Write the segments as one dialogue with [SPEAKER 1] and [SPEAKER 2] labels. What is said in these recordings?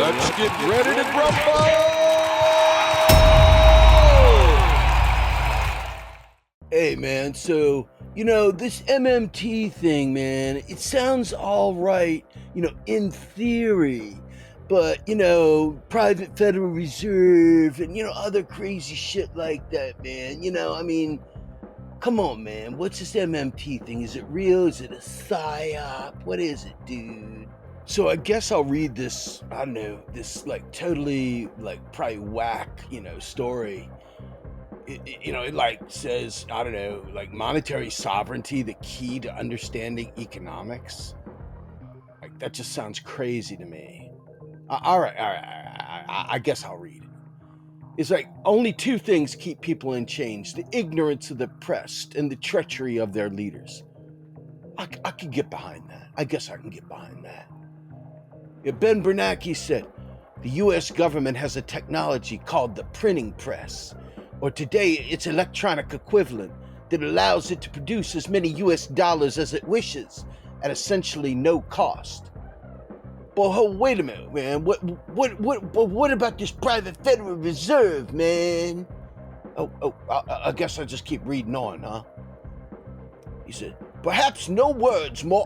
[SPEAKER 1] Let's get ready to grumble!
[SPEAKER 2] Hey, man, so, this MMT thing, man, it sounds all right, in theory. But, private Federal Reserve and, other crazy shit like that, man. Come on, man. What's this MMT thing? Is it real? Is it a psyop? What is it, dude? So I guess I'll read this, this totally probably whack, story. It says, monetary sovereignty, the key to understanding economics. That just sounds crazy to me. All right. I guess I'll read it. It's only two things keep people in chains: the ignorance of the oppressed and the treachery of their leaders. I can get behind that. I guess I can get behind that. Yeah, Ben Bernanke said, the U.S. government has a technology called the printing press, or today its electronic equivalent, that allows it to produce as many U.S. dollars as it wishes at essentially no cost. But wait a minute, man. What about this private Federal Reserve, man? I guess I'll just keep reading on, huh? He said, perhaps no words more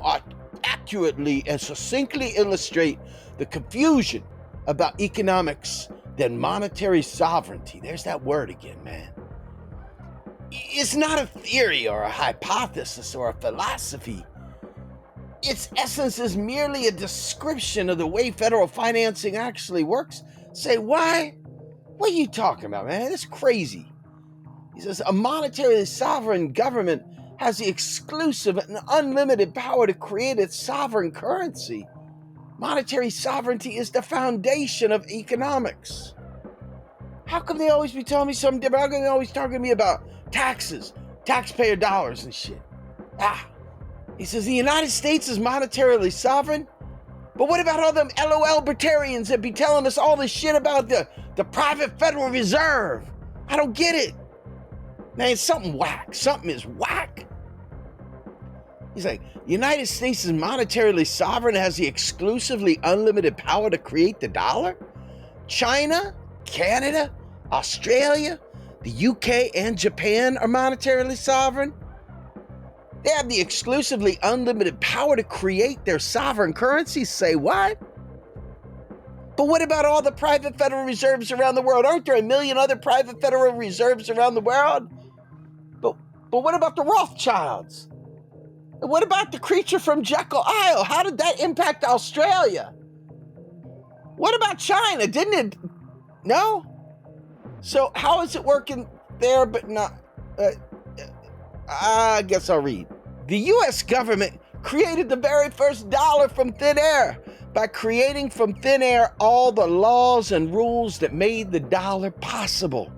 [SPEAKER 2] accurately and succinctly illustrate the confusion about economics than monetary sovereignty. There's that word again, man. It's not a theory or a hypothesis or a philosophy. Its essence is merely a description of the way federal financing actually works. Say, why? What are you talking about, man? That's crazy. He says, a monetarily sovereign government has the exclusive and unlimited power to create its sovereign currency. Monetary sovereignty is the foundation of economics. How come they always be telling me something different? How come they always talking to me about taxes, taxpayer dollars and shit? He says the United States is monetarily sovereign, but what about all them LOL libertarians that be telling us all this shit about the private Federal Reserve? I don't get it. Man, it's something whack. Something is whack. He's like, the United States is monetarily sovereign, has the exclusively unlimited power to create the dollar? China, Canada, Australia, the UK, and Japan are monetarily sovereign? They have the exclusively unlimited power to create their sovereign currencies. Say what? But what about all the private Federal Reserves around the world? Aren't there a million other private Federal Reserves around the world? But what about the Rothschilds? And what about the creature from Jekyll Isle? How did that impact Australia? What about China? Didn't it? No? So how is it working there but not? I guess I'll read. The U.S. government created the very first dollar from thin air by creating from thin air all the laws and rules that made the dollar possible.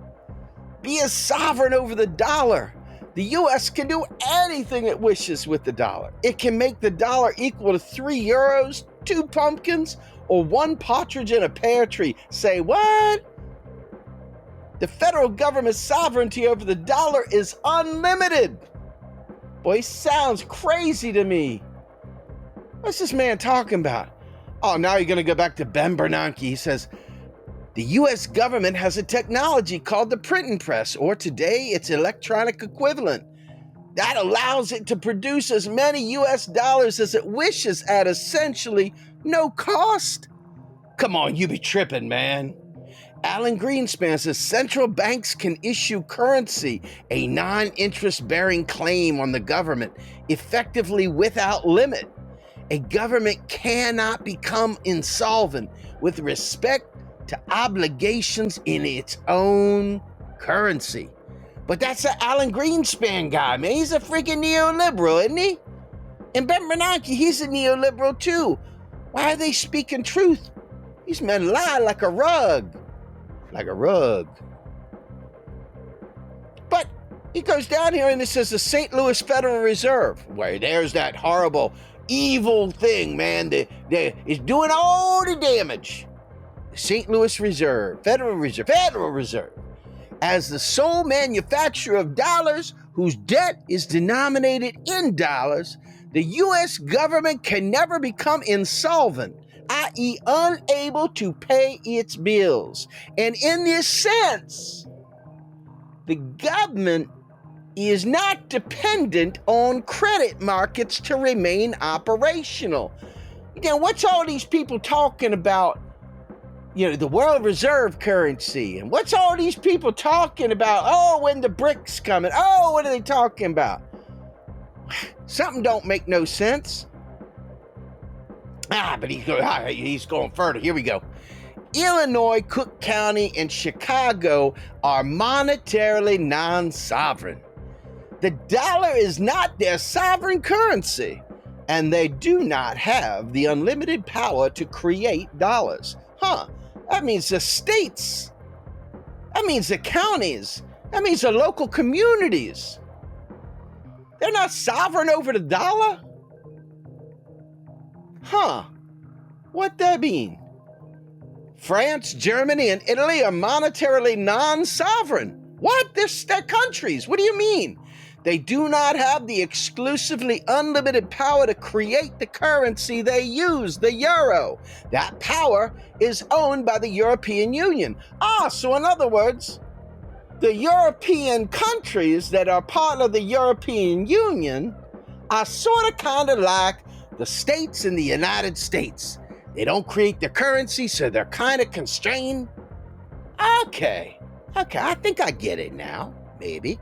[SPEAKER 2] Be a sovereign over the dollar. The U.S. can do anything it wishes with the dollar. It can make the dollar equal to 3 euros, 2 pumpkins, or 1 partridge in a pear tree. Say what? The federal government's sovereignty over the dollar is unlimited. Boy, sounds crazy to me. What's this man talking about? Oh, now you're going to go back to Ben Bernanke. He says, the U.S. government has a technology called the printing press, or today its electronic equivalent, that allows it to produce as many U.S. dollars as it wishes at essentially no cost. Come on, you be tripping, man. Alan Greenspan says central banks can issue currency, a non-interest bearing claim on the government, effectively without limit. A government cannot become insolvent with respect to obligations in its own currency. But that's the Alan Greenspan guy, man. He's a freaking neoliberal, isn't he? And Ben Bernanke, he's a neoliberal too. Why are they speaking truth? These men lie like a rug. Like a rug. But he goes down here and it says the St. Louis Federal Reserve, where there's that horrible, evil thing, man, that is doing all the damage. The St. Louis Reserve, Federal Reserve, as the sole manufacturer of dollars whose debt is denominated in dollars, the U.S. government can never become insolvent, i.e. unable to pay its bills. And in this sense, the government is not dependent on credit markets to remain operational. What's all these people talking about? The world reserve currency. And what's all these people talking about? Oh, when the BRICS coming. Oh, what are they talking about? Something don't make no sense. But he's going further. Here we go. Illinois, Cook County, and Chicago are monetarily non-sovereign. The dollar is not their sovereign currency, and they do not have the unlimited power to create dollars. That means the states. That means the counties. That means the local communities. They're not sovereign over the dollar? What that mean? France, Germany, and Italy are monetarily non-sovereign. What? They're countries. What do you mean? They do not have the exclusively unlimited power to create the currency they use, the euro. That power is owned by the European Union. So in other words, the European countries that are part of the European Union are sort of kind of like the states in the United States. They don't create their currency, so they're kind of constrained. Okay, I think I get it now, maybe.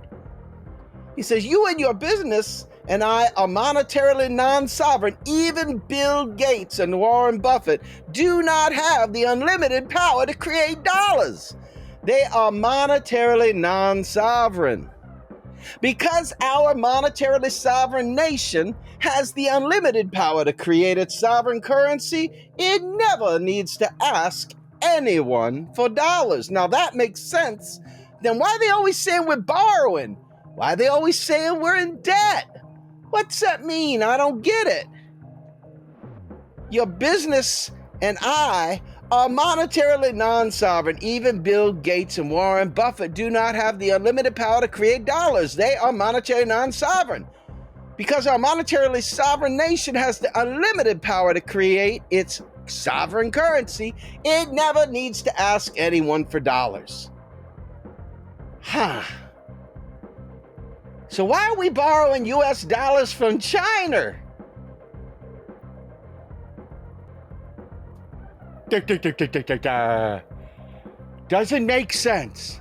[SPEAKER 2] He says, you and your business and I are monetarily non-sovereign. Even Bill Gates and Warren Buffett do not have the unlimited power to create dollars. They are monetarily non-sovereign. Because our monetarily sovereign nation has the unlimited power to create its sovereign currency, it never needs to ask anyone for dollars. Now that makes sense. Then why are they always saying we're borrowing? Why are they always saying we're in debt? What's that mean? I don't get it. Your business and I are monetarily non-sovereign. Even Bill Gates and Warren Buffett do not have the unlimited power to create dollars. They are monetarily non-sovereign. Because our monetarily sovereign nation has the unlimited power to create its sovereign currency, it never needs to ask anyone for dollars. So why are we borrowing US dollars from China? Doesn't make sense.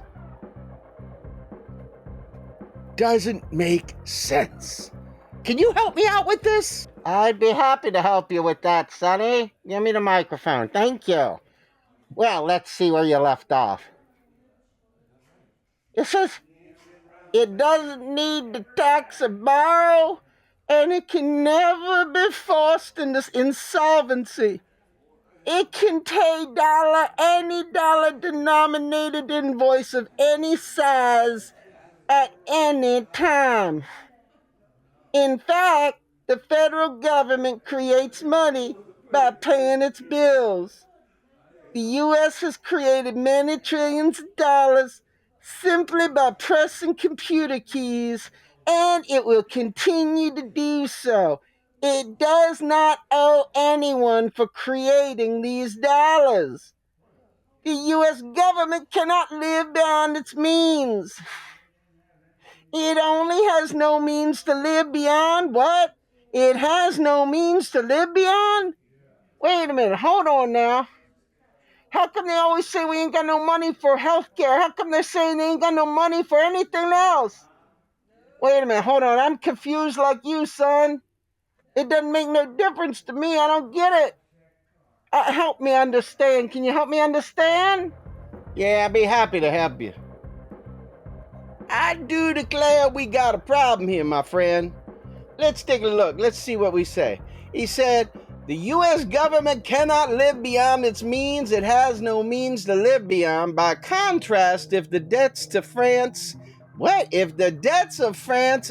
[SPEAKER 2] Doesn't make sense. Can you help me out with this? I'd be happy to help you with that, Sonny. Give me the microphone. Thank you. Well, let's see where you left off. It says, it doesn't need to tax or borrow, and it can never be forced into insolvency. It can pay any dollar-denominated invoice of any size at any time. In fact, the federal government creates money by paying its bills. The U.S. has created many trillions of dollars simply by pressing computer keys, and it will continue to do so. It does not owe anyone for creating these dollars. The U.S. government cannot live beyond its means. It only has no means to live beyond what? It has no means to live beyond? Wait a minute, hold on now. How come they always say we ain't got no money for health care? How come they're saying they ain't got no money for anything else? Wait a minute, hold on, I'm confused like you, son. It doesn't make no difference to me, I don't get it. Help me understand, can you help me understand? Yeah, I'd be happy to help you. I do declare we got a problem here, my friend. Let's take a look. Let's see what we say. He said, the U.S. government cannot live beyond its means. It has no means to live beyond. By contrast, if the debts of France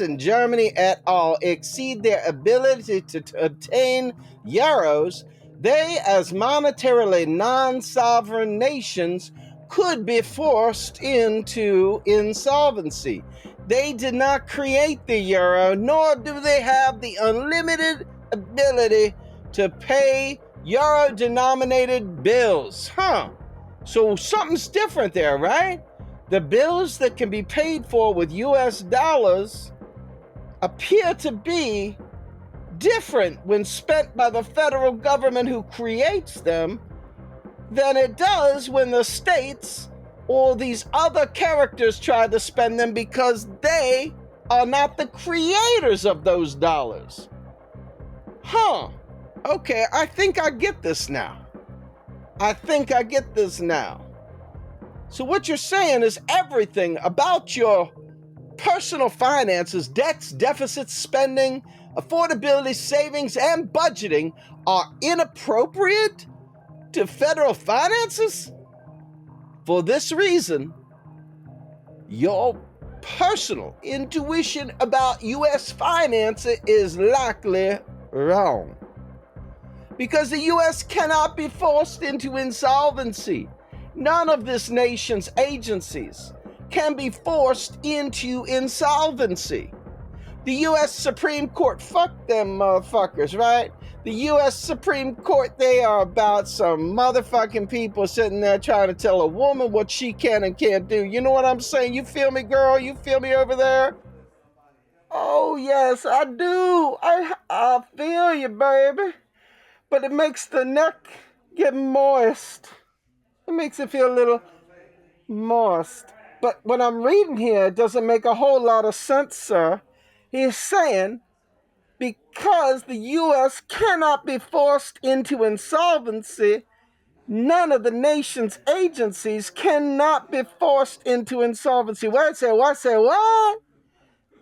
[SPEAKER 2] and Germany et al. Exceed their ability to obtain euros, they, as monetarily non-sovereign nations, could be forced into insolvency. They did not create the euro, nor do they have the unlimited ability to pay
[SPEAKER 3] euro-denominated bills. So something's different there, right? The bills that can be paid for with US dollars appear to be different when spent by the federal government who creates them than it does when the states or these other characters try to spend them, because they are not the creators of those dollars. Okay, I think I get this now. So what you're saying is everything about your personal finances, debts, deficits, spending, affordability, savings, and budgeting are inappropriate to federal finances? For this reason, your personal intuition about U.S. finance is likely wrong. Because the U.S. cannot be forced into insolvency. None of this nation's agencies can be forced into insolvency. The U.S. Supreme Court, fuck them motherfuckers, right? The U.S. Supreme Court, they are about some motherfucking people sitting there trying to tell a woman what she can and can't do. You know what I'm saying? You feel me, girl? You feel me over there? Oh, yes, I do. I feel you, baby. But it makes the neck get moist. It makes it feel a little moist. But what I'm reading here doesn't make a whole lot of sense, sir. He's saying because the U.S. cannot be forced into insolvency, none of the nation's agencies cannot be forced into insolvency. What?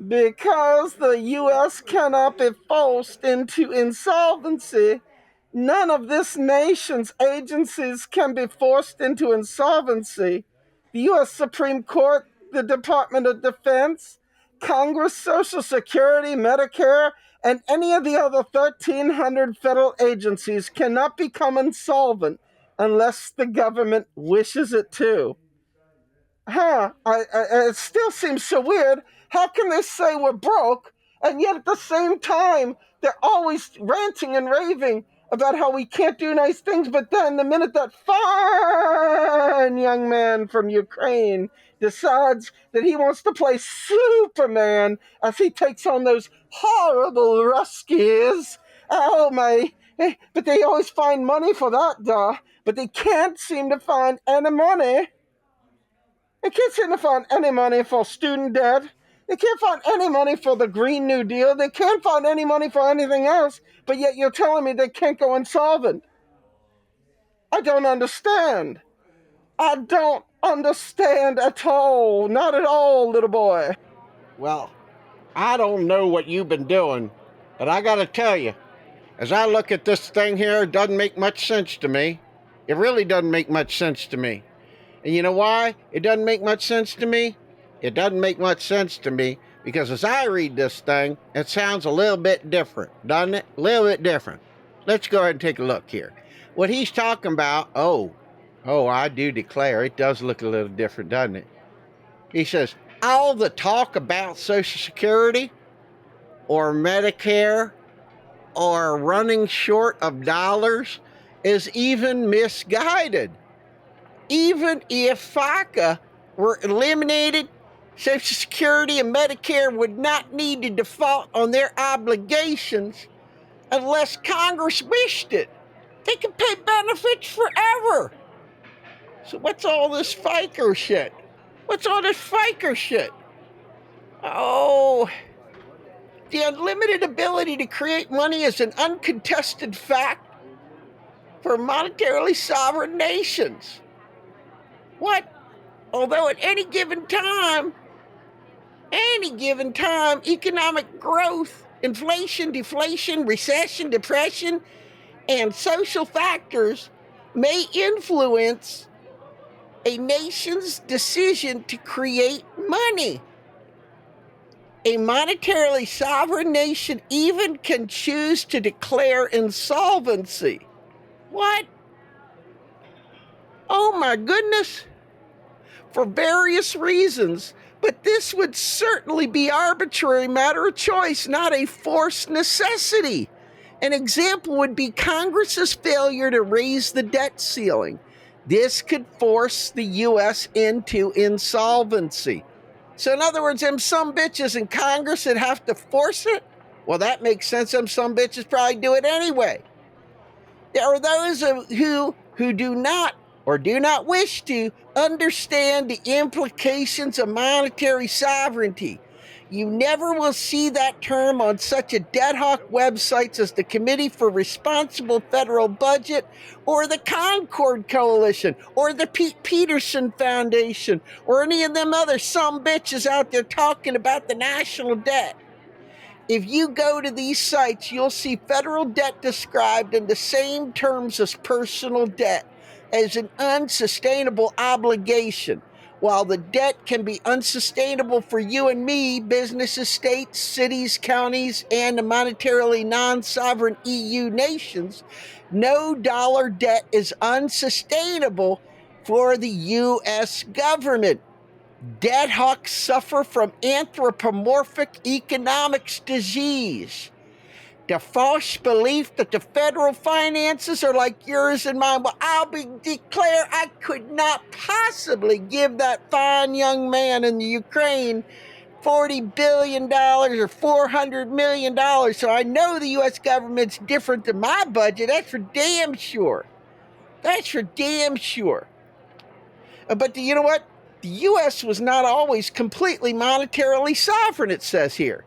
[SPEAKER 3] Because the U.S. cannot be forced into insolvency, none of this nation's agencies can be forced into insolvency. The U.S. Supreme Court, the Department of Defense, Congress, Social Security, Medicare, and any of the other 1,300 federal agencies cannot become insolvent unless the government wishes it to. It still seems so weird. How can they say we're broke, and yet at the same time, they're always ranting and raving about how we can't do nice things, but then the minute that fine young man from Ukraine decides that he wants to play Superman as he takes on those horrible Ruskies, oh my, but they always find money for that, but they can't seem to find any money. They can't seem to find any money for student debt. They can't find any money for the Green New Deal. They can't find any money for anything else, but yet you're telling me they can't go insolvent. I don't understand. I don't understand at all. Not at all, little boy. Well, I don't know what you've been doing, but I gotta tell you, as I look at this thing here, it doesn't make much sense to me. It really doesn't make much sense to me. And you know why it doesn't make much sense to me? It doesn't make much sense to me because as I read this thing, it sounds a little bit different, doesn't it? A little bit different. Let's go ahead and take a look here. What he's talking about, I do declare, it does look a little different, doesn't it? He says, all the talk about Social Security or Medicare or running short of dollars is even misguided. Even if FICA were eliminated, Social Security and Medicare would not need to default on their obligations unless Congress wished it. They can pay benefits forever. So what's all this FICA shit? Oh, the unlimited ability to create money is an uncontested fact for monetarily sovereign nations. What? Although at any given time, economic growth, inflation, deflation, recession, depression, and social factors may influence a nation's decision to create money. A monetarily sovereign nation even can choose to declare insolvency. What? Oh my goodness. For various reasons, but this would certainly be arbitrary matter of choice, not a forced necessity. An example would be Congress's failure to raise the debt ceiling. This could force the U.S. into insolvency. So in other words, them some bitches in Congress that have to force it, well, that makes sense. Them some bitches probably do it anyway. There are those who do not or do not wish to understand the implications of monetary sovereignty. You never will see that term on such a dead hawk websites as the Committee for Responsible Federal Budget or the Concord Coalition or the Pete Peterson Foundation or any of them other some bitches out there talking about the national debt. If you go to these sites, you'll see federal debt described in the same terms as personal debt, as an unsustainable obligation. While the debt can be unsustainable for you and me, businesses, states, cities, counties, and the monetarily non-sovereign EU nations, no dollar debt is unsustainable for the U.S. government. Dead hawks suffer from anthropomorphic economics disease. The false belief that the federal finances are like yours and mine. Well, declare I could not possibly give that fine young man in the Ukraine $40 billion or $400 million. So I know the U.S. government's different than my budget. That's for damn sure. That's for damn sure. But you know what? The U.S. was not always completely monetarily sovereign, it says here.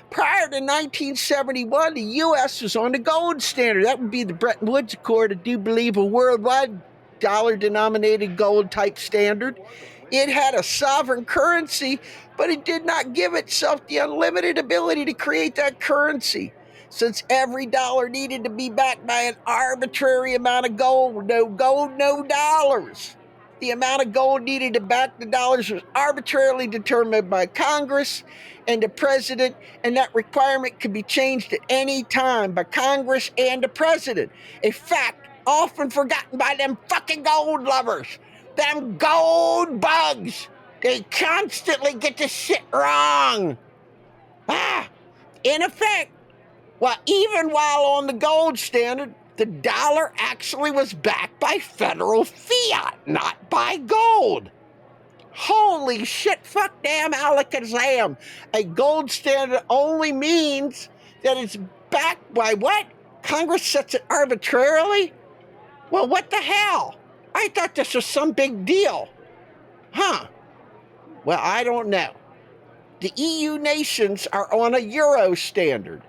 [SPEAKER 3] Prior to 1971, the U.S. was on the gold standard. That would be the Bretton Woods Accord. I do believe a worldwide dollar-denominated gold type standard. It had a sovereign currency, but it did not give itself the unlimited ability to create that currency. Since every dollar needed to be backed by an arbitrary amount of gold, no dollars. The amount of gold needed to back the dollars was arbitrarily determined by Congress and the president, and that requirement could be changed at any time by Congress and the president. A fact often forgotten by them fucking gold lovers, them gold bugs. They constantly get the shit wrong. In effect, even while on the gold standard, the dollar actually was backed by federal fiat, not by gold. Holy shit, fuck damn alakazam. A gold standard only means that it's backed by what? Congress sets it arbitrarily? Well, what the hell? I thought this was some big deal. Well, I don't know. The EU nations are on a euro standard.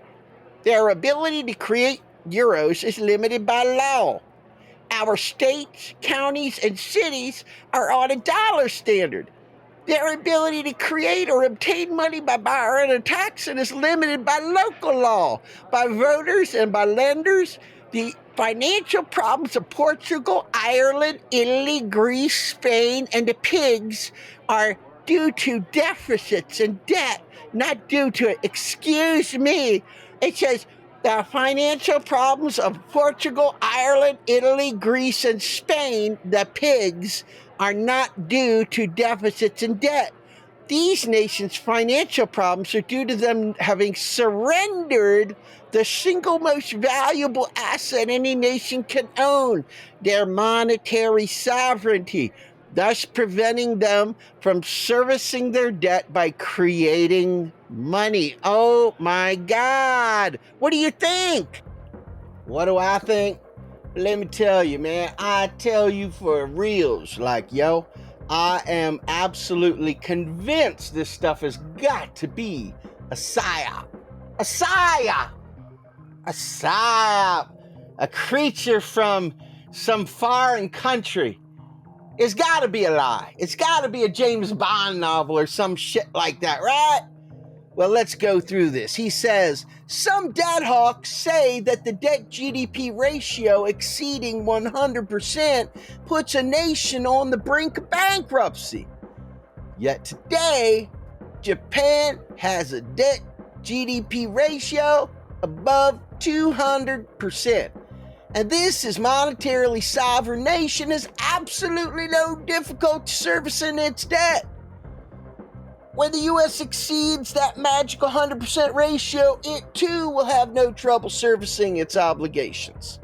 [SPEAKER 3] Their ability to create euros is limited by law. Our states, counties, and cities are on a dollar standard. Their ability to create or obtain money by borrowing or taxing is limited by local law, by voters, and by lenders. The financial problems of Portugal, Ireland, Italy, Greece, Spain, and the pigs are due to deficits and debt, not due to it. Excuse me. It says the financial problems of Portugal, Ireland, Italy, Greece, and Spain, the pigs, are not due to deficits and debt. These nations' financial problems are due to them having surrendered the single most valuable asset any nation can own, their monetary sovereignty, thus preventing them from servicing their debt by creating money. Oh my God. What do you think? What do I think? Let me tell you, man. I tell you for reals, I am absolutely convinced this stuff has got to be a psyop. A psyop! A psyop! A creature from some foreign country. It's got to be a lie. It's got to be a James Bond novel or some shit like that, right? Well, let's go through this. He says, some dead hawks say that the debt-GDP ratio exceeding 100% puts a nation on the brink of bankruptcy. Yet today, Japan has a debt-GDP ratio above 200%. And this is monetarily sovereign nation has absolutely no difficulty servicing its debt.
[SPEAKER 2] When the U.S. exceeds that magical 100% ratio, it too will have no trouble servicing its obligations.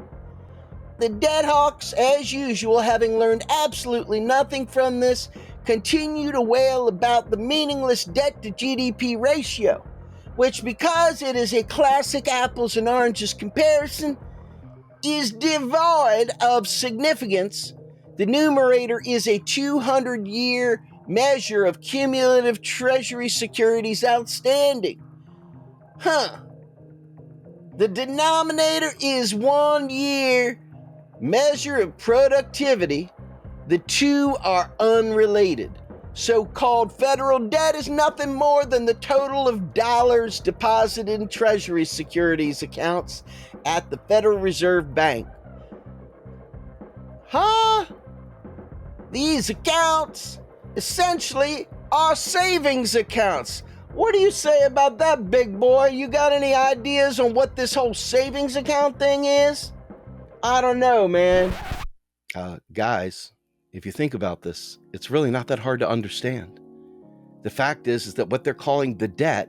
[SPEAKER 2] The debt hawks, as usual, having learned absolutely nothing from this, continue to wail about the meaningless debt to GDP ratio, which, because it is a classic apples and oranges comparison, is devoid of significance. The numerator is a 200-year measure of cumulative Treasury securities outstanding. The denominator is 1 year measure of productivity. The two are unrelated. So-called federal debt is nothing more than the total of dollars deposited in Treasury securities accounts at the Federal Reserve Bank. These accounts essentially are savings accounts. What do you say about that, big boy? You got any ideas on what this whole savings account thing is? I don't know, man. Guys, if you think about this, it's really not that hard to understand. The fact is that what they're calling the debt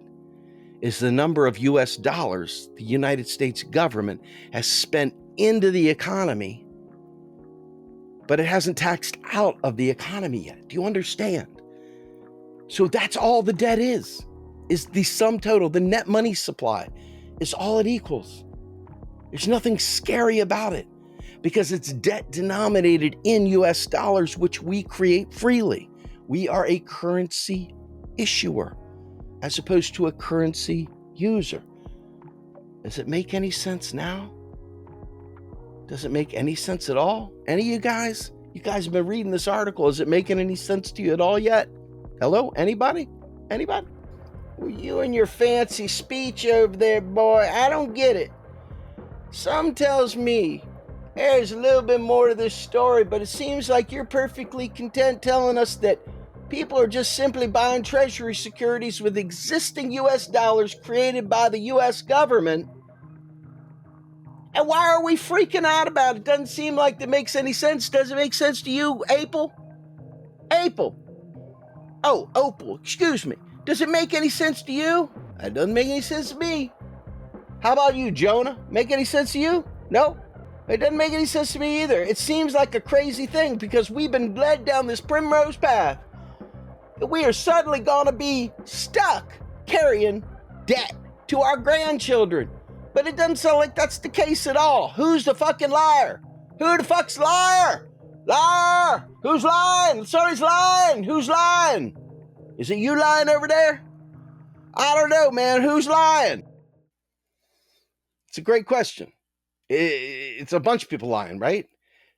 [SPEAKER 2] is the number of US dollars the United States government has spent into the economy, but it hasn't taxed out of the economy yet. Do you understand? So that's all the debt is the sum total, the net money supply is all it equals. There's nothing scary about it because it's debt denominated in US dollars, which we create freely. We are a currency issuer as opposed to a currency user. Does it make any sense now? Does it make any sense at all? Any of you guys? You guys have been reading this article. Is it making any sense to you at all yet? Hello? Anybody? Anybody? Well, you and your fancy speech over there, boy, I don't get it. Some tells me there's a little bit more to this story, but it seems like you're perfectly content telling us that people are just simply buying Treasury securities with existing US dollars created by the US government. And why are we freaking out about it? Doesn't seem like that makes any sense. Does it make sense to you, April? April. Oh, Opal, excuse me. Does it make any sense to you? It doesn't make any sense to me. How about you, Jonah? Make any sense to you? No? It doesn't make any sense to me either. It seems like a crazy thing because we've been led down this primrose path. We are suddenly going to be stuck carrying debt to our grandchildren. But it doesn't sound like that's the case at all. Who's the fucking liar? Who the fuck's liar? Liar! Who's lying? Somebody's lying. Who's lying? Is it you lying over there? I don't know, man. Who's lying? It's a great question. It's a bunch of people lying, right?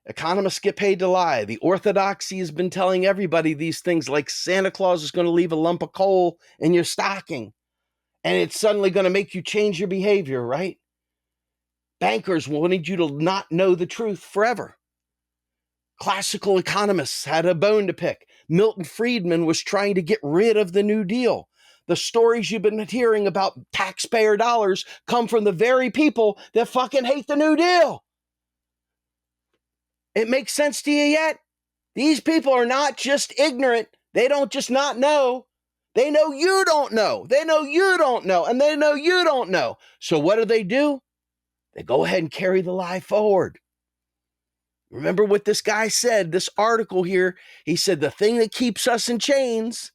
[SPEAKER 2] Economists get paid to lie. The orthodoxy has been telling everybody these things like Santa Claus is going to leave a lump of coal in your stocking. And it's suddenly going to make you change your behavior, right? Bankers wanted you to not know the truth forever. Classical economists had a bone to pick. Milton Friedman was trying to get rid of the New Deal. The stories you've been hearing about taxpayer dollars come from the very people that fucking hate the New Deal. It makes sense to you yet? These people are not just ignorant. They don't just not know. They know you don't know. They know you don't know. And they know you don't know. So what do? They go ahead and carry the lie forward. Remember what this guy said, this article here. He said the thing that keeps us in chains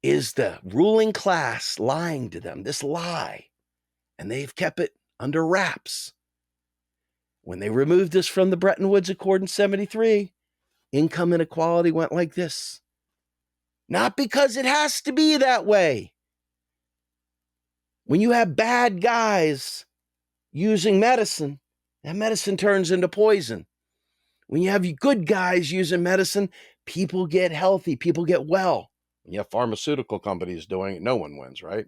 [SPEAKER 2] is the ruling class lying to them, this lie. And they've kept it under wraps. When they removed this from the Bretton Woods Accord in 73, income inequality went like this. Not because it has to be that way. When you have bad guys using medicine, that medicine turns into poison. When you have good guys using medicine, people get healthy, people get well. When you have pharmaceutical companies doing it, no one wins, right?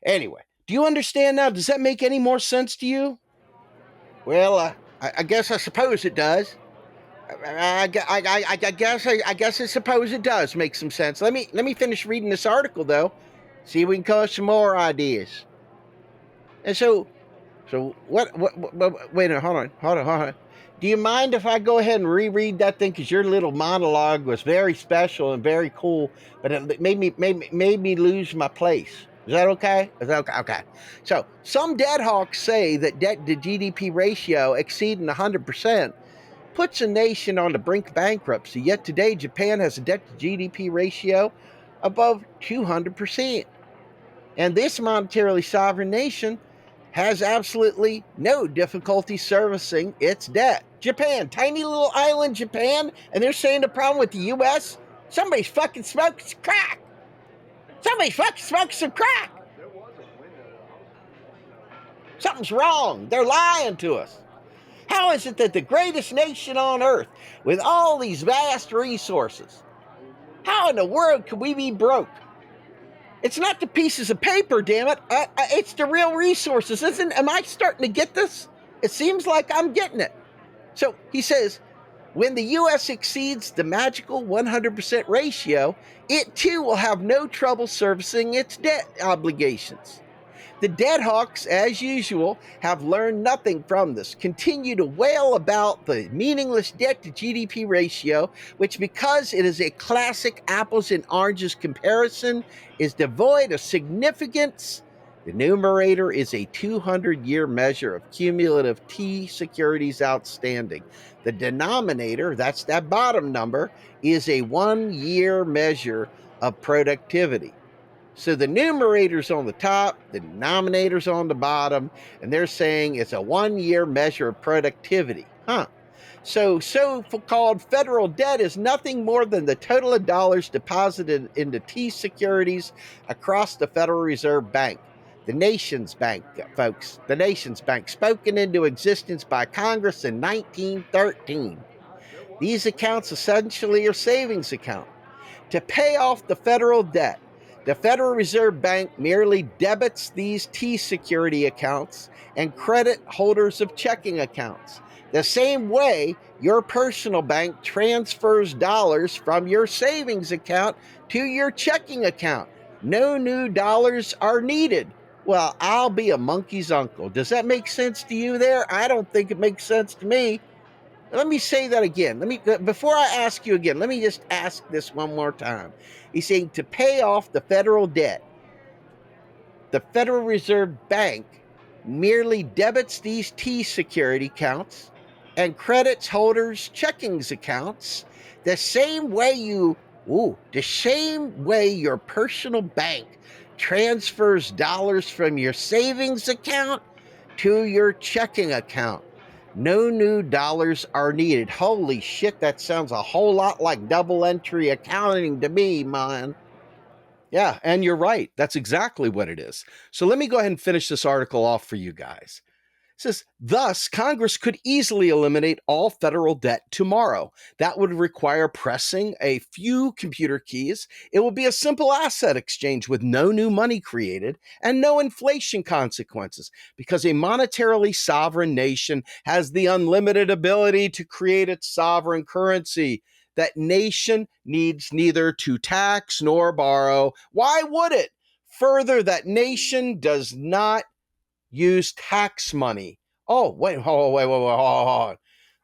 [SPEAKER 2] Anyway, do you understand now? Does that make any more sense to you? Well, I guess I suppose it does. I guess I suppose it does make some sense. Let me finish reading this article though. See if we can come up with some more ideas. And so what wait a minute, hold on.
[SPEAKER 3] Do you mind if I go ahead and reread that thing? Because your little monologue was very special and very cool, but it made me lose my place. Is that okay? Is that okay? Okay. So some dead hawks say that debt to GDP ratio exceeding 100% puts a nation on the brink of bankruptcy. Yet today, Japan has a debt to GDP ratio above 200%. And this monetarily sovereign nation has absolutely no difficulty servicing its debt. Japan, tiny little island Japan, and they're saying the problem with the U.S.? Somebody's fucking smoking some crack. Somebody's fucking smoking some crack. Something's wrong. They're lying to us. How is it that the greatest nation on earth, with all these vast resources, how in the world could we be broke? It's not the pieces of paper, damn it. It's the real resources. Am I starting to get this? It seems like I'm getting it. So he says, when the U.S. exceeds the magical 100% ratio, it too will have no trouble servicing its debt obligations. The deadhawks, as usual, have learned nothing from this, continue to wail about the meaningless debt to GDP ratio, which, because it is a classic apples and oranges comparison, is devoid of significance. The numerator is a 200-year measure of cumulative T securities outstanding. The denominator, that's that bottom number, is a 1-year measure of productivity. So the numerator's on the top, the denominator's on the bottom, and they're saying it's a 1-year measure of productivity. So-called federal debt is nothing more than the total of dollars deposited into T securities across the Federal Reserve Bank. The nation's bank, folks, the nation's bank, spoken into existence by Congress in 1913. These accounts essentially are savings accounts. To pay off the federal debt, the Federal Reserve Bank merely debits these T security accounts and credit holders of checking accounts. The same way your personal bank transfers dollars from your savings account to your checking account. No new dollars are needed. Well, I'll be a monkey's uncle. Does that make sense to you there? I don't think it makes sense to me. Let me say that again. Before I ask you again, let me just ask this one more time. He's saying to pay off the federal debt, the Federal Reserve Bank merely debits these T security accounts and credits holders' checkings accounts the same way your personal bank transfers dollars from your savings account to your checking account. No new dollars are needed. Holy shit, that sounds a whole lot like double entry accounting to me, man.
[SPEAKER 1] Yeah, and you're right. That's exactly what it is. So let me go ahead and finish this article off for you guys. It says, thus, Congress could easily eliminate all federal debt tomorrow. That would require pressing a few computer keys. It will be a simple asset exchange with no new money created and no inflation consequences, because a monetarily sovereign nation has the unlimited ability to create its sovereign currency. That nation needs neither to tax nor borrow. Why would it? Further, that nation does not use tax money. Oh, wait, hold on.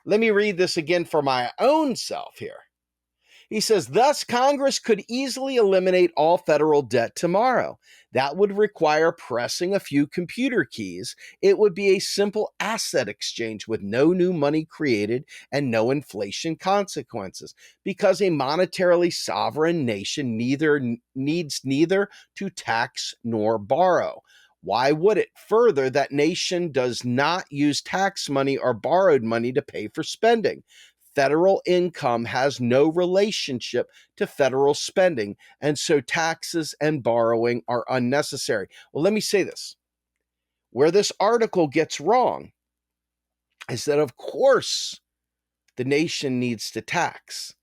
[SPEAKER 1] Let me read this again for my own self here. He says, thus, Congress could easily eliminate all federal debt tomorrow. That would require pressing a few computer keys. It would be a simple asset exchange with no new money created and no inflation consequences, because a monetarily sovereign nation needs neither to tax nor borrow. Why would it? Further, that nation does not use tax money or borrowed money to pay for spending. Federal income has no relationship to federal spending, and so taxes and borrowing are unnecessary. Well, let me say this. Where this article gets wrong is that, of course, the nation needs to tax,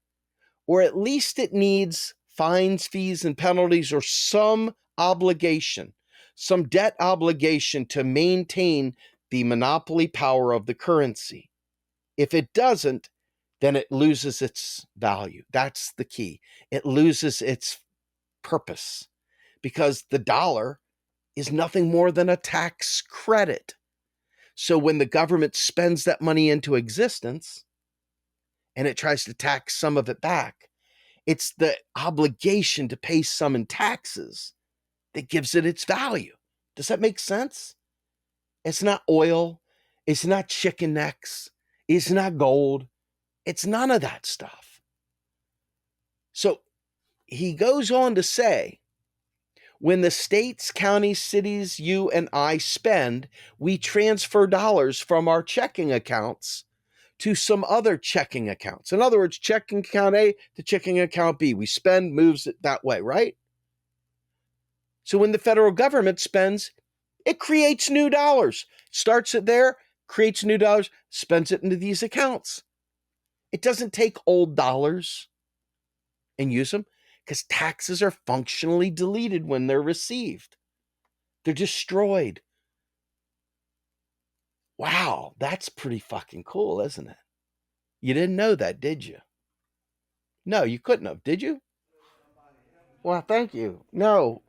[SPEAKER 1] or at least it needs fines, fees, and penalties, or some obligation, some debt obligation to maintain the monopoly power of the currency. If it doesn't, then it loses its value. That's the key. It loses its purpose, because the dollar is nothing more than a tax credit. So when the government spends that money into existence and it tries to tax some of it back, it's the obligation to pay some in taxes that gives it its value. Does that make sense? It's not oil. It's not chicken necks. It's not gold. It's none of that stuff. So he goes on to say, when the states, counties, cities, you and I spend, we transfer dollars from our checking accounts to some other checking accounts. In other words, checking account A to checking account B. We spend, moves it that way, right? So when the federal government spends, it creates new dollars. Starts it there, creates new dollars, spends it into these accounts. It doesn't take old dollars and use them, because taxes are functionally deleted when they're received. They're destroyed. Wow, that's pretty fucking cool, isn't it? You didn't know that, did you? No, you couldn't have, did you?
[SPEAKER 3] Well, thank you. No,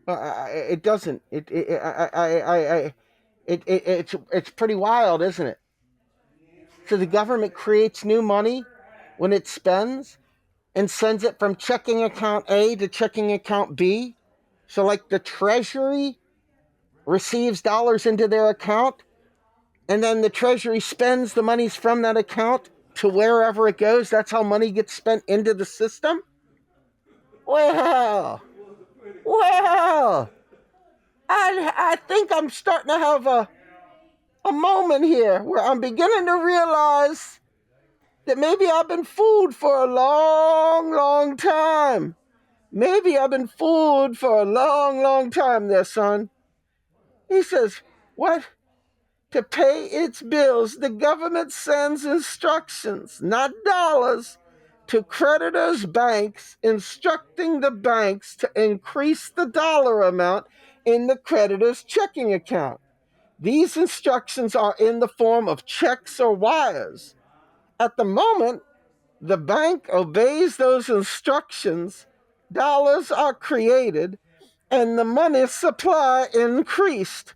[SPEAKER 3] it doesn't. It's pretty wild, isn't it? So the government creates new money when it spends and sends it from checking account A to checking account B. So, like, the Treasury receives dollars into their account, and then the Treasury spends the monies from that account to wherever it goes. That's how money gets spent into the system. Well, I think I'm starting to have a moment here where I'm beginning to realize that maybe I've been fooled for a long, long time. Maybe I've been fooled for a long, long time there, son. He says, what? To pay its bills, the government sends instructions, not dollars, to creditors' banks, instructing the banks to increase the dollar amount in the creditor's checking account. These instructions are in the form of checks or wires. At the moment, the bank obeys those instructions, dollars are created, and the money supply increased.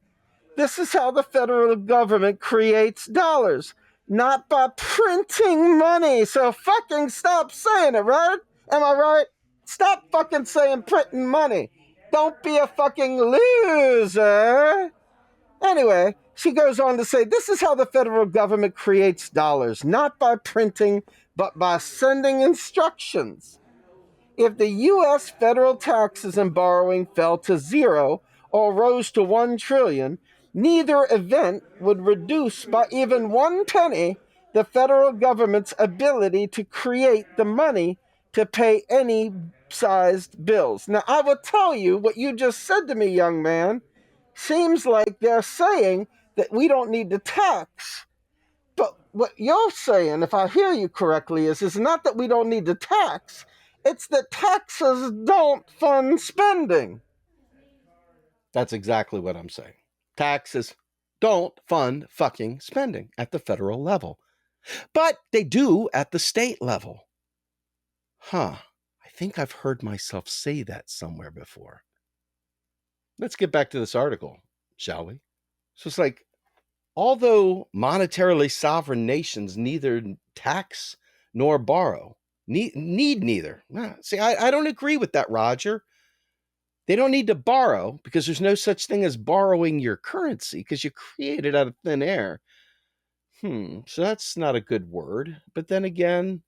[SPEAKER 3] This is how the federal government creates dollars, not by printing money. So fucking stop saying it, right? Am I right? Stop fucking saying printing money. Don't be a fucking loser. Anyway, she goes on to say, this is how the federal government creates dollars, not by printing, but by sending instructions. If the U.S. federal taxes and borrowing fell to zero or rose to 1 trillion, neither event would reduce by even 1 penny the federal government's ability to create the money to pay any sized bills. Now, I will tell you what you just said to me, young man. Seems like they're saying that we don't need to tax. But what you're saying, if I hear you correctly, is not that we don't need to tax. It's that taxes don't fund spending.
[SPEAKER 1] That's exactly what I'm saying. Taxes don't fund fucking spending at the federal level, but they do at the state level. Huh. I think I've heard myself say that somewhere before. Let's get back to this article, shall we? So it's like, although monetarily sovereign nations neither tax nor borrow, need neither. See, I don't agree with that, Roger. They don't need to borrow because there's no such thing as borrowing your currency because you create it out of thin air. So that's not a good word. But then again,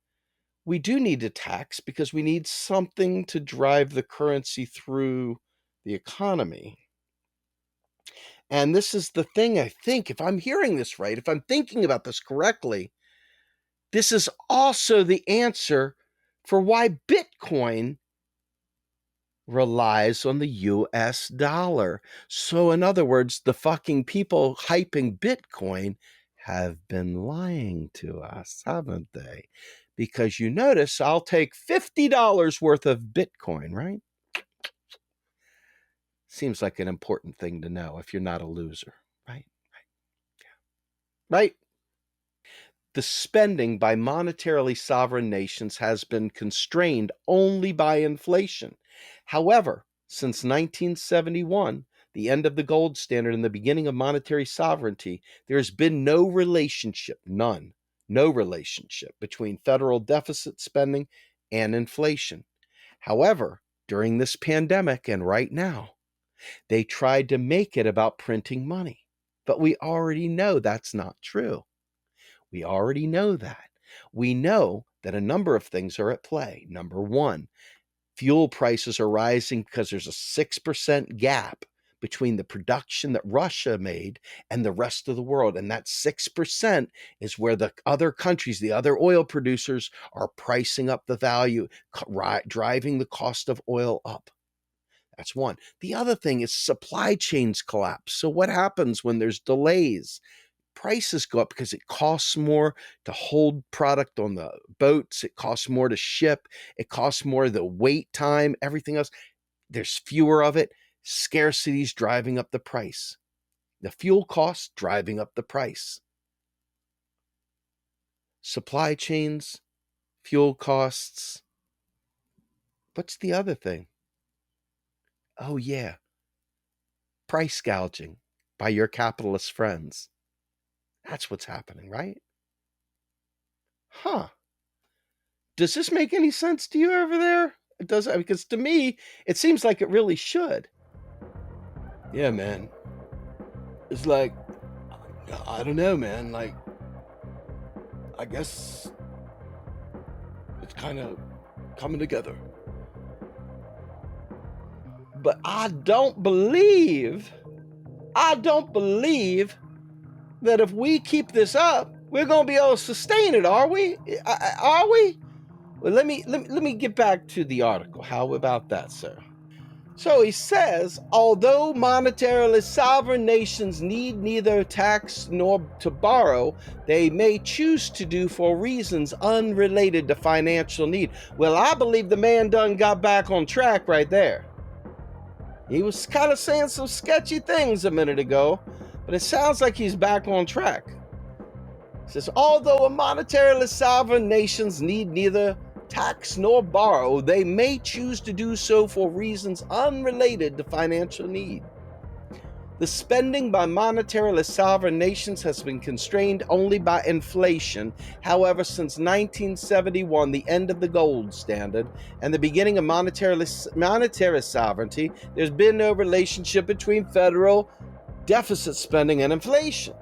[SPEAKER 1] we do need to tax because we need something to drive the currency through the economy. And this is the thing, I think, if I'm hearing this right, if I'm thinking about this correctly, this is also the answer for why Bitcoin relies on the US dollar. So, in other words, the fucking people hyping Bitcoin have been lying to us, haven't they? Because you notice I'll take $50 worth of Bitcoin, right? Seems like an important thing to know if you're not a loser, right? Right? The spending by monetarily sovereign nations has been constrained only by inflation. However, since 1971, the end of the gold standard and the beginning of monetary sovereignty, there's been no relationship, none, no relationship between federal deficit spending and inflation. However, during this pandemic and right now, they tried to make it about printing money. But we already know that's not true. We already know that. We know that a number of things are at play. Number one, fuel prices are rising because there's a 6% gap between the production that Russia made and the rest of the world. And that 6% is where the other countries, the other oil producers, are pricing up the value, driving the cost of oil up. That's one. The other thing is supply chains collapse. So what happens when there's delays? Prices go up because it costs more to hold product on the boats. It costs more to ship. It costs more the wait time, everything else. There's fewer of it. Scarcity's driving up the price. The fuel costs driving up the price. Supply chains, fuel costs. What's the other thing? Oh, yeah. Price gouging by your capitalist friends. That's what's happening, right? Huh. Does this make any sense to you over there? It does, because to me, it seems like it really should.
[SPEAKER 2] Yeah, man. It's like, I don't know, man. Like, I guess it's kind of coming together.
[SPEAKER 1] But I don't believe that if we keep this up, we're going to be able to sustain it, are we? Are we? Well, let me get back to the article. How about that, sir? So he says, although monetarily sovereign nations need neither tax nor to borrow, they may choose to do for reasons unrelated to financial need. Well, I believe the man done got back on track right there. He was kind of saying some sketchy things a minute ago, but it sounds like he's back on track. It says, although monetarily sovereign nations need neither tax nor borrow, they may choose to do so for reasons unrelated to financial need. The spending by monetarily sovereign nations has been constrained only by inflation. However, since 1971, the end of the gold standard, and the beginning of monetary sovereignty, there's been no relationship between federal deficit spending and inflation.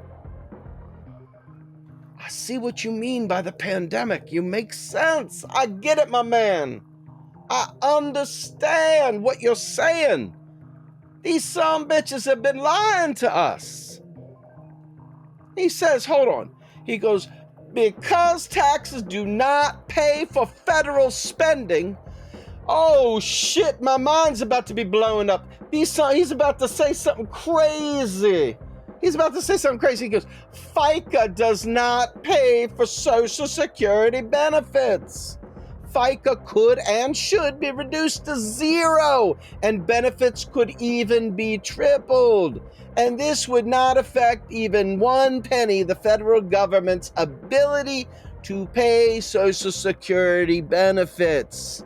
[SPEAKER 1] I see what you mean by the pandemic. You make sense. I get it, my man. I understand what you're saying. These sumbitches have been lying to us. He says, hold on. He goes, because taxes do not pay for federal spending. Oh shit, my mind's about to be blowing up. He's about to say something crazy. He goes, FICA does not pay for Social Security benefits. FICA could and should be reduced to zero, and benefits could even be tripled. And this would not affect even 1 penny the federal government's ability to pay Social Security benefits.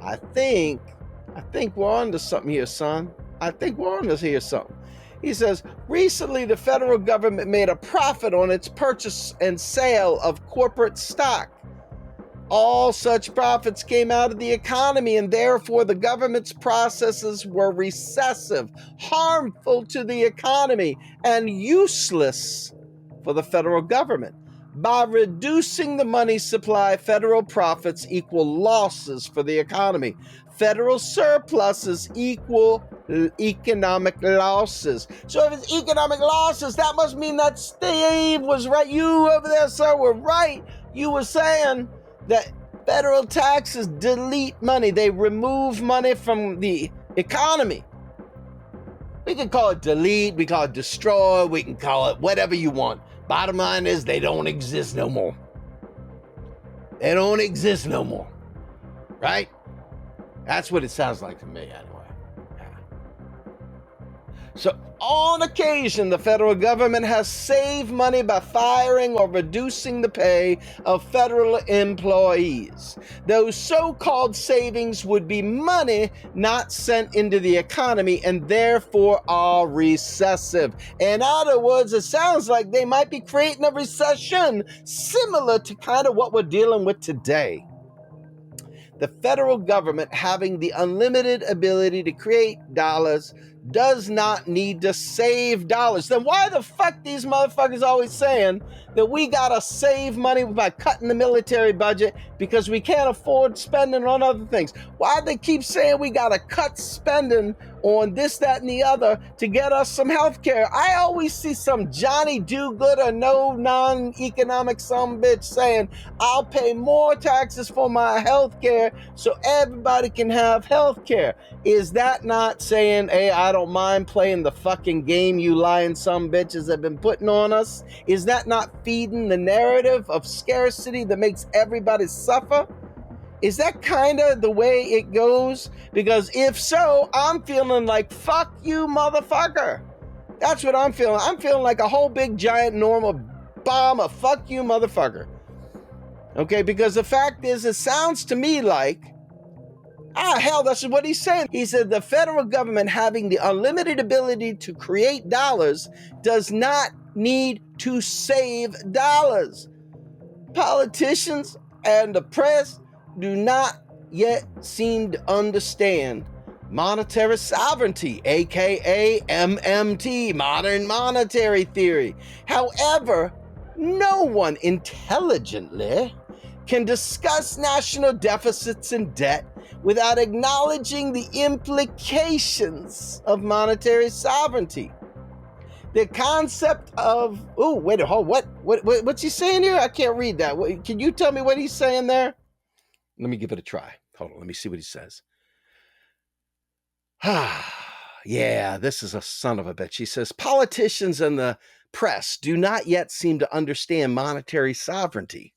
[SPEAKER 1] I think we're on to something here, son. He says, recently the federal government made a profit on its purchase and sale of corporate stock. All such profits came out of the economy, and therefore the government's processes were recessive, harmful to the economy, and useless for the federal government. By reducing the money supply, federal profits equal losses for the economy. Federal surpluses equal economic losses. So if it's economic losses, that must mean that Steve was right. You over there, sir, were right. You were saying that federal taxes delete money. They remove money from the economy. We can call it delete, we call it destroy, we can call it whatever you want. Bottom line is they don't exist no more. Right? That's what it sounds like to me anyway. Yeah. So, on occasion, the federal government has saved money by firing or reducing the pay of federal employees. Those so-called savings would be money not sent into the economy and therefore are recessive. In other words, it sounds like they might be creating a recession similar to kind of what we're dealing with today. The federal government having the unlimited ability to create dollars does not need to save dollars. Then why the fuck these motherfuckers always saying that we gotta save money by cutting the military budget because we can't afford spending on other things? Why they keep saying we gotta cut spending on this, that, and the other to get us some health care? I always see some Johnny do-gooder, no non-economic sumbitch saying, I'll pay more taxes for my health care so everybody can have health care. Is that not saying, hey, I don't mind playing the fucking game you lying sumbitches have been putting on us? Is that not feeding the narrative of scarcity that makes everybody suffer? Is that kind of the way it goes? Because if so, I'm feeling like, fuck you, motherfucker. That's what I'm feeling. I'm feeling like a whole big giant normal bomb of fuck you, motherfucker. Okay, because the fact is, it sounds to me like, hell, that's what he's saying. He said the federal government having the unlimited ability to create dollars does not need to save dollars. Politicians and the press do not yet seem to understand monetary sovereignty, aka MMT, modern monetary theory. However, no one intelligently can discuss national deficits and debt without acknowledging the implications of monetary sovereignty. The concept of what's he saying here? I can't read that. Can you tell me what he's saying there? Let me give it a try. Hold on, let me see what he says. Yeah, this is a son of a bitch. He says politicians and the press do not yet seem to understand monetary sovereignty.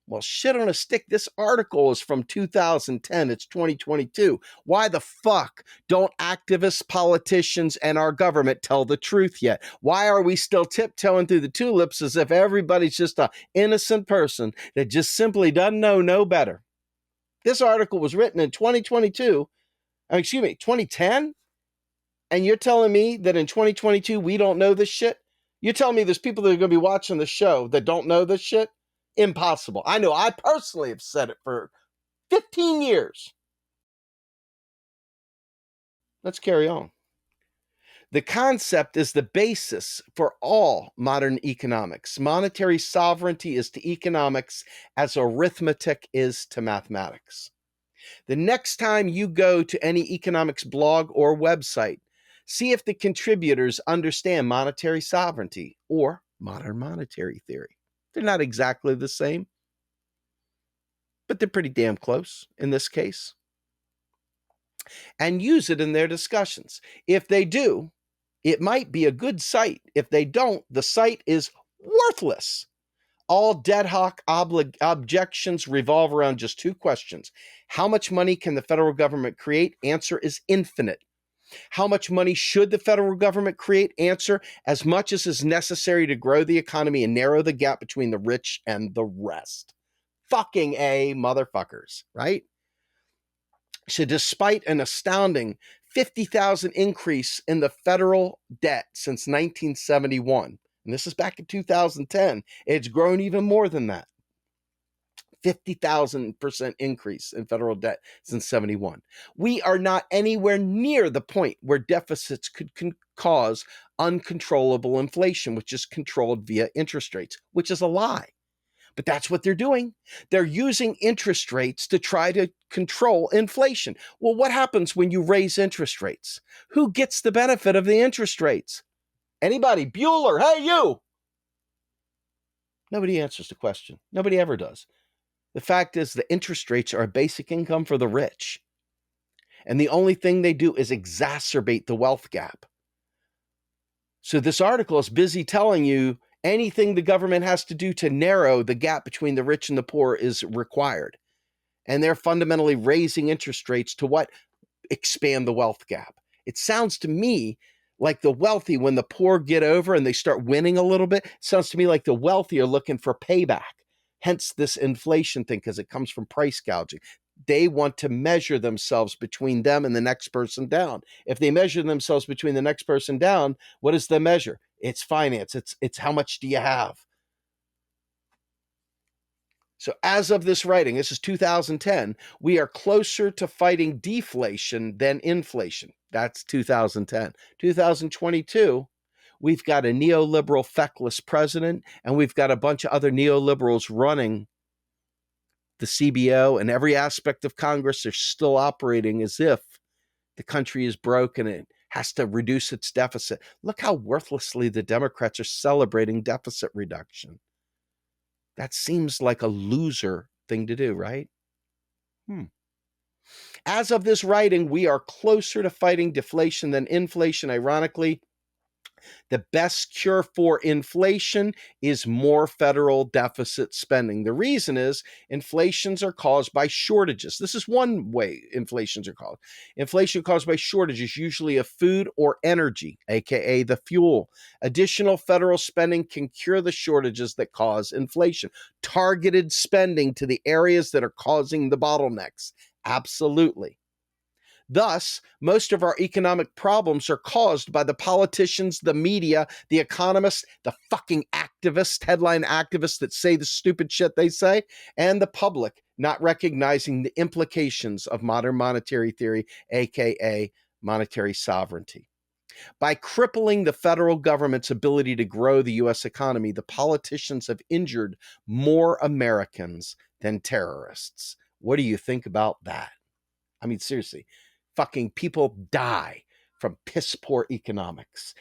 [SPEAKER 1] Well, shit on a stick. This article is from 2010. It's 2022. Why the fuck don't activists, politicians, and our government tell the truth yet? Why are we still tiptoeing through the tulips as if everybody's just an innocent person that just simply doesn't know no better? This article was written in 2010? And you're telling me that in 2022 we don't know this shit? You're telling me there's people that are going to be watching the show that don't know this shit? Impossible. I know I personally have said it for 15 years. Let's carry on. The concept is the basis for all modern economics. Monetary sovereignty is to economics as arithmetic is to mathematics. The next time you go to any economics blog or website, see if the contributors understand monetary sovereignty or modern monetary theory. They're not exactly the same, but they're pretty damn close in this case. And use it in their discussions. If they do, it might be a good site. If they don't, the site is worthless. All dead hoc objections revolve around just two questions. How much money can the federal government create? Answer is infinite. How much money should the federal government create? Answer, as much as is necessary to grow the economy and narrow the gap between the rich and the rest. Fucking A, motherfuckers, right? So despite an astounding 50,000 increase in the federal debt since 1971, and this is back in 2010, it's grown even more than that. 50,000% increase in federal debt since 71. We are not anywhere near the point where deficits could cause uncontrollable inflation, which is controlled via interest rates, which is a lie. But that's what they're doing. They're using interest rates to try to control inflation. Well, what happens when you raise interest rates? Who gets the benefit of the interest rates? Anybody? Bueller, hey, you! Nobody answers the question. Nobody ever does. The fact is, the interest rates are a basic income for the rich. And the only thing they do is exacerbate the wealth gap. So this article is busy telling you anything the government has to do to narrow the gap between the rich and the poor is required. And they're fundamentally raising interest rates to what? Expand the wealth gap. It sounds to me like the wealthy, when the poor get over and they start winning a little bit, it sounds to me like the wealthy are looking for payback. Hence this inflation thing, because it comes from price gouging. They want to measure themselves between them and the next person down. If they measure themselves between the next person down, what is the measure? It's finance. It's how much do you have? So as of this writing, this is 2010, we are closer to fighting deflation than inflation. That's 2010. 2022, we've got a neoliberal feckless president, and we've got a bunch of other neoliberals running the CBO, and every aspect of Congress are still operating as if the country is broke and it has to reduce its deficit. Look how worthlessly the Democrats are celebrating deficit reduction. That seems like a loser thing to do, right? As of this writing, we are closer to fighting deflation than inflation. Ironically, the best cure for inflation is more federal deficit spending. The reason is inflations are caused by shortages. This is one way inflations are caused. Inflation caused by shortages, usually of food or energy, aka the fuel. Additional federal spending can cure the shortages that cause inflation. Targeted spending to the areas that are causing the bottlenecks. Absolutely. Thus, most of our economic problems are caused by the politicians, the media, the economists, the fucking activists, headline activists that say the stupid shit they say, and the public not recognizing the implications of modern monetary theory, aka monetary sovereignty. By crippling the federal government's ability to grow the U.S. economy, the politicians have injured more Americans than terrorists. What do you think about that? I mean, seriously. Fucking people die from piss poor economics.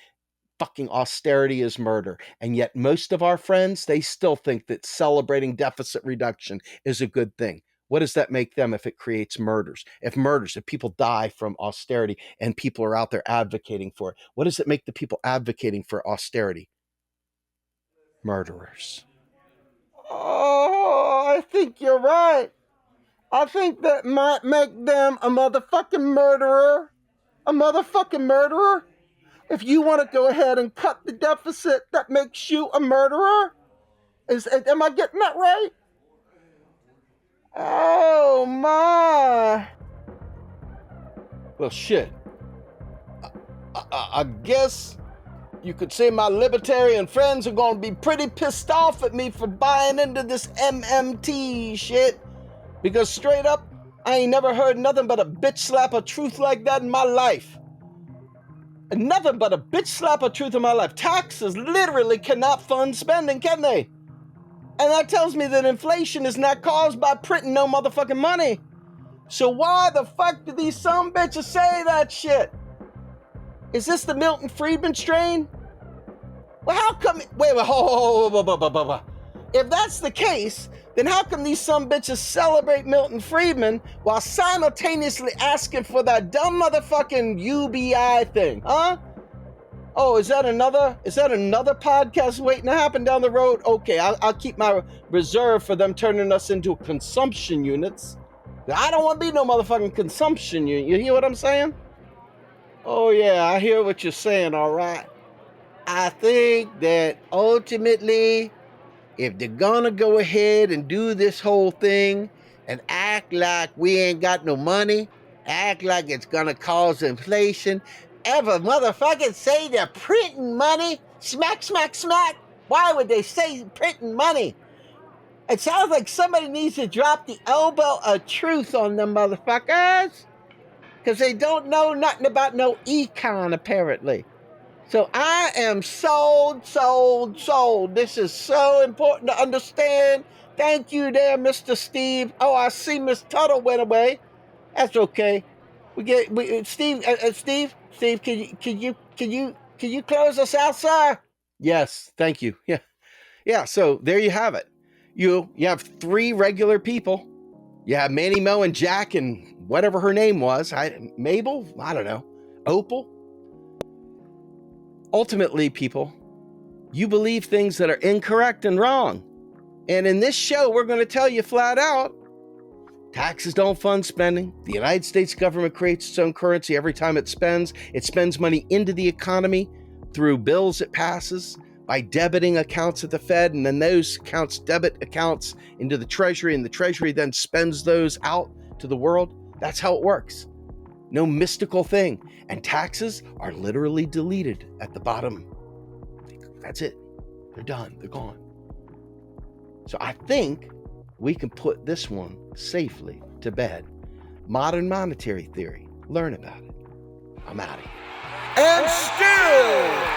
[SPEAKER 1] Fucking austerity is murder. And yet most of our friends, they still think that celebrating deficit reduction is a good thing. What does that make them if it creates murders? If people die from austerity and people are out there advocating for it, what does it make the people advocating for austerity? Murderers.
[SPEAKER 3] Oh, I think you're right. I think that might make them a motherfucking murderer. A motherfucking murderer? If you want to go ahead and cut the deficit, that makes you a murderer? Am I getting that right? Oh my.
[SPEAKER 1] Well, shit. I guess you could say my libertarian friends are going to be pretty pissed off at me for buying into this MMT shit. Because straight up, I ain't never heard nothing but a bitch slap of truth like that in my life. And nothing but a bitch slap of truth in my life. Taxes literally cannot fund spending, can they? And that tells me that inflation is not caused by printing no motherfucking money. So why the fuck do these some bitches say that shit? Is this the Milton Friedman strain? Well, how come... Wait, hold. If that's the case, then how come these some bitches celebrate Milton Friedman while simultaneously asking for that dumb motherfucking UBI thing, huh? Oh, is that another podcast waiting to happen down the road? Okay, I'll keep my reserve for them turning us into consumption units. I don't want to be no motherfucking consumption unit. You hear what I'm saying? Oh yeah, I hear what you're saying, all right. I think that ultimately, if they're gonna go ahead and do this whole thing and act like we ain't got no money, act like it's gonna cause inflation, ever motherfucking say they're printing money, smack, smack, smack, why would they say printing money? It sounds like somebody needs to drop the elbow of truth on them motherfuckers, because they don't know nothing about no econ apparently. So I am sold. This is so important to understand. Thank you there, Mr. Steve. Oh, I see Miss Tuttle went away. That's okay. Steve, can you close us out, sir? Yes, thank you. Yeah. So there you have it. You have three regular people. You have Manny, Mo, and Jack, and whatever her name was. Mabel? I don't know. Opal? Ultimately, people, you believe things that are incorrect and wrong. And in this show, we're going to tell you flat out, Taxes don't fund spending. The United States government creates its own currency every time it spends. It spends money into the economy through bills it passes, by debiting accounts at the Fed, and then those accounts debit accounts into the Treasury, and the Treasury then spends those out to the world. That's how it works. No mystical thing. And taxes are literally deleted at the bottom. That's it. They're done. They're gone. So I think we can put this one safely to bed. Modern monetary theory. Learn about it. I'm out of here.
[SPEAKER 2] And still